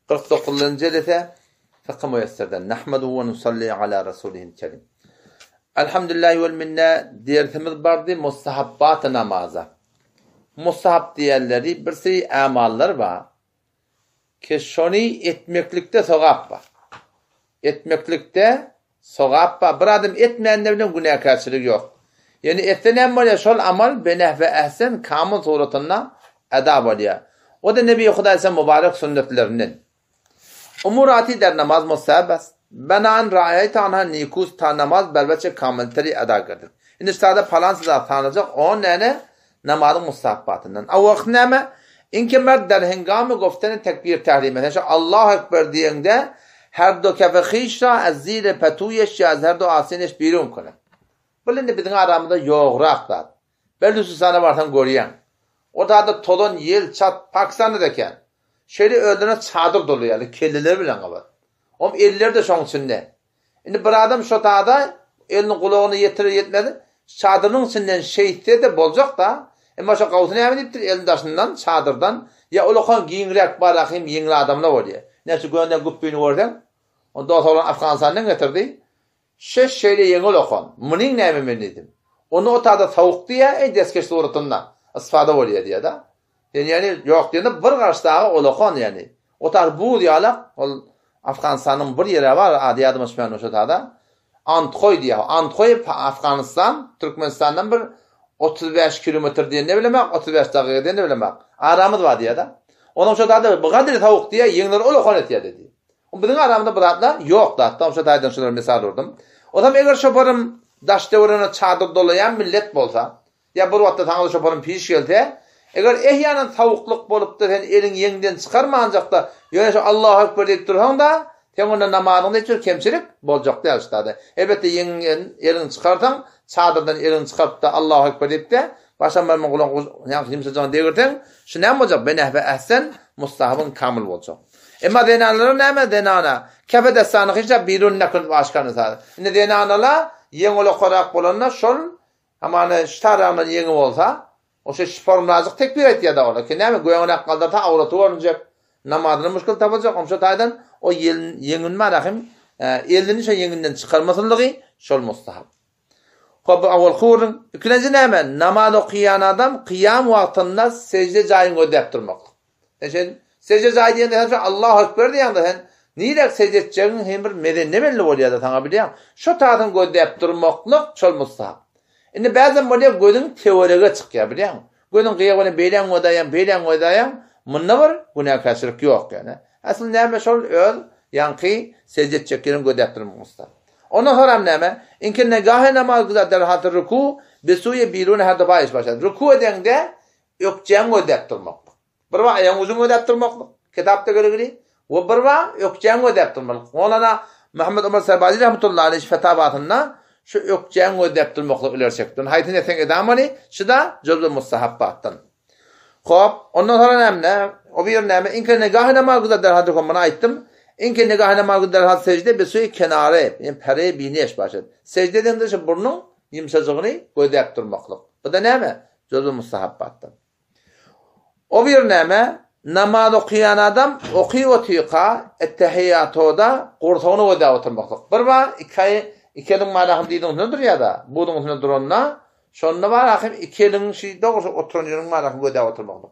49. elete Fıkh Müyesser'den Nahmedu ve nusalli ala Resulihil Kerim. Elhamdülillahi vel minne dersimiz bardı mustahabbat-ı namaza. Mustahab diyenleri bir sürü amallar var. Ki şunu etmeklikte sevap var. Etmeklikte sevap var. Bir adım etmeyenlerden günahkarçılık yok. Yani ettiğin var ya şol amal benehve ehsen kamil suratına eda var ya. O da Nebi Hudaysa mübarek sünnetlerinden. Umurati der namaz mustahabas. Benan raayet anha nikus ta namaz belveçe kamilteri eda kırdır. Şimdi sada falan size tanıyacak o ne namazın mustahabbatından. O vakit neme? İnke mert der hengami gofteni tekbir tahrim eden. Allahu Ekber diyende her do kefekhişra az zile petuyeş ya her do asineş birun kone. Bilin bizim aramızda yoğrak da. Belli sana varsan görüyen. O da tolon yel çat Pakistan'dayken şöyle öldüğüne çadır dolu yani kelleler bilen var. O eller de şonun içinde. Şimdi bir adam şu dağda elini kulağını yetirir yetmedi. Çadırın içinden şehitler de bolacak da ama şu kavusunu yeminiptir elin taşından çadırdan ya ulukan giyinrek barakayım yengli adamlar oluyor. Neyse göğünden güppüğünü gördün. O da sonra Afganistan'dan getirdi. Şeyle yengli ulukan. Mının ne eminiydim. Onu o dağda tavuk diye deskeç suratından isfada oluyor diye da. Yani yok diye bir karşıdağı ulukan yani. O tar bu diyorlar. Afganistan'ın bir yeri var adi adım ismini o dağda. Antkoy diye. Antkoy Afganistan, Türkmenistan'dan bir 35 kilometre diye ne bilemek, 35 dakika diye ne bilemek. Aramız var diye da. Onun şu dağda bu kadar tavuk diye yengler ulukan et ya dedi. O bizim aramızda bu dağda yok da. Tam şu dağdan şunları misal verdim. O da eğer şoparım daşta uğruna çadır dolayan millet bolsa ya bir vakitte tanıdı şoparım piş geldi. Eğer ehyanın tavukluk bolup da sen elin yengden çıkarma ancak da yani Allahu Ekber deyip dursan da sen onun namazında hiç kemçilik bolacak değil işte. Elbette yengden elini çıkartan çadırdan elini çıkarıp da Allahu Ekber deyip de baştan ben kulağın kimsecağını deyirten şu ne olacak? Beneh ve ehsen mustahabın kamil olacak. Ama denanları ne mi denana? Kefe destanı hiç birun nakıl başkanı sadece. Şimdi denanalar yeng olu korak bolanlar şol ama ştarağının yengi olsa o şey şiform nazık tekbir et ya da ola. Ki ne mi? Göğünek kaldırta avratı olacak. Namazını müşkül tapacak. Omşa taydan o yengin marahim elini şey yenginden çıkarmasınlığı şol mustahab. Kobu avul khurun. İkinci ne mi? Namaz okuyan adam kıyam vaktinde secde cayın ödep durmak. Yani secde cayı diyende Allahu Ekber diyende niye secde edeceğin hem bir medeni belli oluyor da sana biliyor. Şu tadın ödep durmaklık şol mustahab. Şimdi bazen böyle gözün teoriye çıkıyor biliyor musun? Gözün kıyağını beylen odayan bununla var günahkarçılık yok yani. Aslında neyme şol öl yankı secde çekirin gödettirmek usta. Ondan sonra neyme? İnki negahı namazda derhat ruku besuye birun her defa iş başlar. Ruku edende ökçen gödettirmek. Bir var ayağın uzun gödettirmek. Kitapta göre o bir var ökçen gödettirmek. Onlara Muhammed Ömer Serbazi rahmetullahi aleyhi fetabatında şu ökçen gödettirmekle ilerçektin. Haytın eten edamani şu da cüz'ü mustahabbattan. Hop, ondan sonra ne? O bir ne? İnke negahı namazda derhat rukumuna aittim. İnke negahı namazda derhat secde besuye kenarı yani pere bineş başladı. Secdeden de burnun yumuşacığını gödettirmekle. Bu da ne mi? Cüz'ü mustahabbattan. O bir ne? Namaz okuyan adam okuyor tika ettehiyyatoda kurtağını gödettirmekle. Bir var İkelin malahım dediğin nedir ya da budun nedir onunla şonda var akım ikelin şey doğrusu oturunun malahım göde oturmaklık.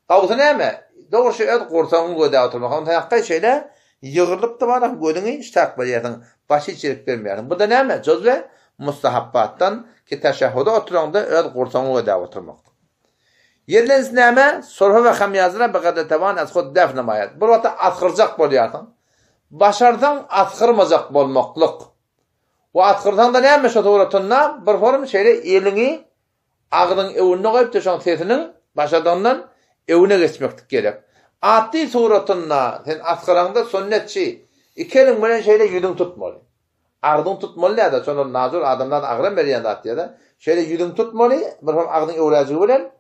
Kavusu ne mi? Doğrusu et kurtağını göde oturmak. Onun hakkı şeyle yığılıp da var gödünü iştak veriyorsun. Başı içerik vermiyorsun. Bu da ne mi? Cüz'ü mustahabbattan ki teşehhuda oturanda et kurtağını göde oturmak. Yerleniz ne mi? Sorhu ve hamyazına bakada tavan az kod def namayat. Bu vakti atkıracak boluyorsun. Başardan atkırmacak bolmaklık. O atkırdan da ne yapmış o tuğratunna? Bir form şeyle elini ağının evine koyup da şan setinin başadığından evine geçmektik gerek. Attığı tuğratunna sen atkıranda sünnetçi İkelin böyle şeyle yüdün tutmalı. Ağdın tutmalı ya da sonra nazır adamdan ağrım veriyen de attı ya da şeyle yüdün tutmalı bir form ağdın evracığı bilen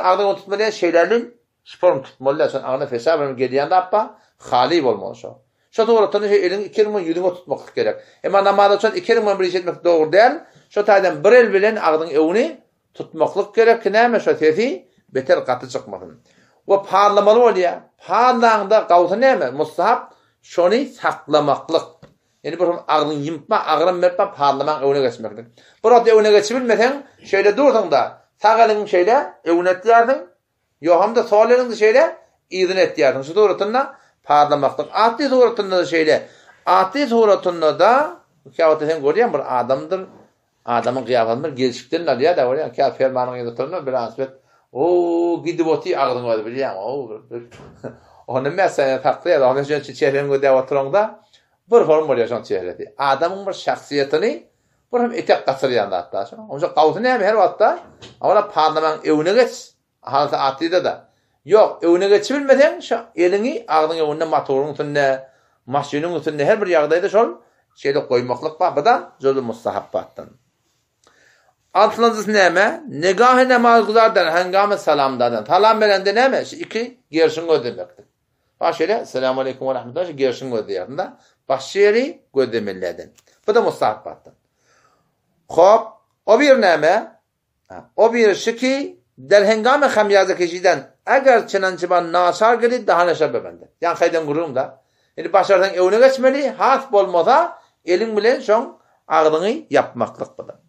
ağdın tutmalı şeylerin form tutmalı ya sen ağına fesabını geliyen de yapma hali olmalı şu. Şu doğrudan elin ikelin yüdüne tutmak gerek. Ama namazda son ikelin bir iş etmek doğru değil. Şu taydan bir el bilen ağdın evini tutmaklık gerek. Neyme şu tefi beter katı çıkmasın. O parlamalı oluyor. Parlağında gavta neyme? Mustahap şonu saklamaklık. Yani bir ağrın yımpma, ağrın mertme parlamak evine geçmeklik. Burada evine geçebilmesen şöyle durdun da sağ elin şöyle evine etiyordun. Yok hem de sol elin şöyle izin etiyordun. Şu doğrultunda parlamaklık. Ati suratında da şöyle. Ati suratında da kâvata sen görüyor musun? Bir adamdır. Adamın kıyafetinde gelişiklerini alıyor da oraya. Kâvata fermanın yazıtlarına bir asbet. O gidip oti ağrın var biliyor musun? Onu mesela farklı ya da onun için çehrenin gödeye oturanda bir form oluyor şu çehreti. Adamın bir şahsiyetini bir hem etek kasırıyor hatta. Onun için kavutun ne her vakitte ama parlaman evine geç. Halta atıydı da. Yok evine geçebilmeden şu elini ağzının önüne motorun üstünde, maşinin üstünde her bir yerdeydi şol şeyde koymaklık var. Bu da zöl mustahabbattan. Altınızı neme? Negah-ı namazlardan, hengame salamlardan. Salam verende neme? İki gerşin ödemektir. Başıyla selamun aleyküm ve rahmetullah gerşin ödeyerinde. Başıyla ödemelerden. Bu da mustahabbattan. Hop, o bir neme? O bir şiki del hengame hamyazı kişiden eğer çenancıban nasar gelip daha neşe bebende. Yani kaydan kururum da. Yani başarıdan evine geçmeli, hasp olmasa elin bilen son ağrını yapmaklık bu da.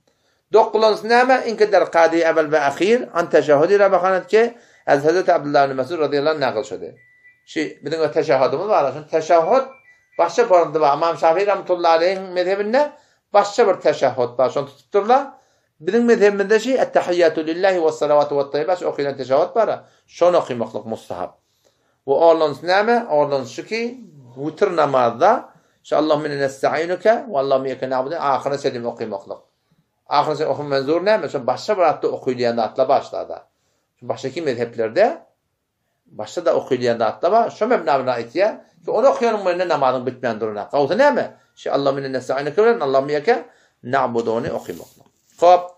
Dokkulunuz neme? İnkedar kadi evvel ve ahir an teşahhudi rabakanat ki az Hazreti Abdullah ibn Mesud radıyallahu anh nakıl şöyle. Bizim o teşahhudumuz var. Teşahhud başka parında var. İmam Şafii rahmetullahi aleyh'in mezhebinde başka bir teşahhud var. Şunu tutturlar. Bizim mezhebimizde ettehiyyatü lillahi ve salavatu ve tayyibat okuyan teşahhud var. Şunu okumaklık mustahab. Bu oğlunuz neme? Oğlunuz şu ki vitr namazda Allahümme nesta'inuke ve Allahümme yeke na'budu ahire selim okumaklık. Ahire selim okumak menzur neme? Şimdi başka bir hatta okuyulayan da atla başlarda. Şimdi baştaki mezheplerde başta da okuyulayan da atla var. Şu mebnabına ait ya. Ki onu okuyanın önüne namazın bitmeyen duruna. Kavta neme? Allahümme nesta'inuke ve Allahümme yeke na'budu onu okumaklık. Hop.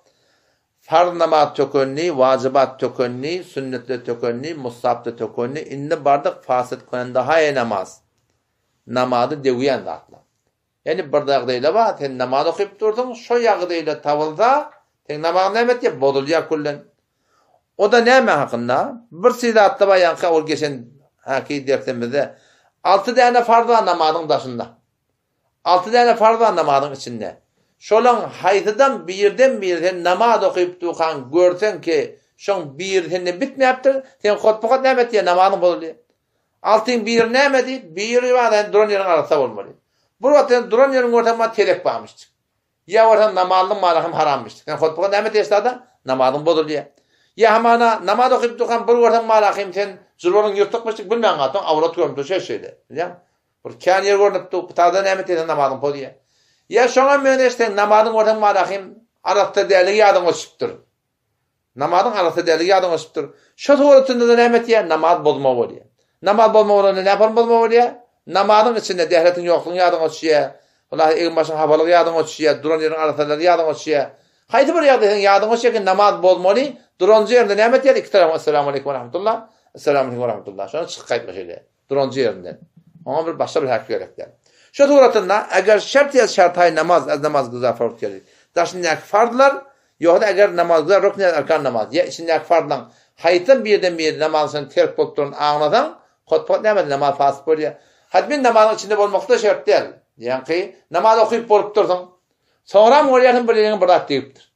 Farz namaz tökönni, vacibat tökönni, sünnetle tökönni, musabda tökönni, inni bardak fasit koyan daha namaz. Namazı deviyen de atla. Yani bardak değil var, sen namaz okuyup durdun, şu yağı değil tavılda, sen namaz nemet ya, bozuluyor kullen. O da neme hakkında? Bir sida atla var yankı, ol geçen haki dersimizde, 6 tane farz var namazın başında. 6 tane farz var namazın içinde. Şolan haytıdan birden namaz okuyup dukan görsen ki şon birden bitmeyaptır. Sen hutbukat nemet ya namazın bozuluyor. Altın bir nemedi, bir var duran yerin arasında olmalı. Bu vakti duran yerin ortamına telek bağmıştık. Ya ortam namazın malakım harammıştık. Sen hutbukat nemet esnada namazın bozuluyor. Ya hamana namaz okuyup dukan bir ortam malakım sen zülvarın yırtıkmıştık bilmeyen atın avrat görmüştü şeydi. Biliyor musun? Bir kân yer görünüp du tada nemet esnada namazın bozuluyor. Ya şuna müneşten namazın ortam malakım arasında değerli yadın oluşuptur. Namazın arasında değerli yadın oluşuptur. Şu tuvaletinde de nemet ya namaz bozma oluyor. Namaz bozma oluyor. Ne yapalım bozma oluyor? Namazın içinde devletin yokluğun yadın oluşuyor. Vallahi evin başına havalık yadın oluşuyor. Duran yerin arasında yadın oluşuyor. Haydi bir yadın oluşuyor ki namaz bozma oluyor. Durancı yerinde nemet ya? İki tarafı esselamu aleyküm ve rahmetullah. Esselamu aleyküm ve rahmetullah. Şuna çık kayıtma şöyle. Durancı yerinden. Ama bir başka bir hak gerekler. Şu tuvaletinde eğer şart ya şartay namaz az namaz kıza fark gelir. Daşındaki fardlar yok da eğer namaz kıza rukn erkan namaz. Ya içindeki fardlan haytın birden bir namazın terk botturun ağladan hutbot nemedi namaz fasıp oluyor. Hadmin namazın içinde olmak da şart değil. Yani ki namaz okuyup bolup durdun. Sonra mı orayatın birliğini bırak deyiptir.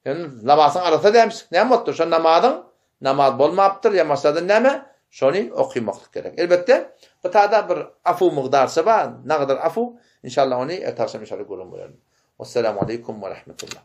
Yani namazın arası demiş. Ne mutlu? Şu namaz bolmaptır ya masadan neme? Şunu okuymaklık gerek. Elbette bu taada bir afu miqdarı var. Ne kadar afu? İnşallah onu etarsam inşallah görün. Vesselamu aleyküm ve rahmetullah.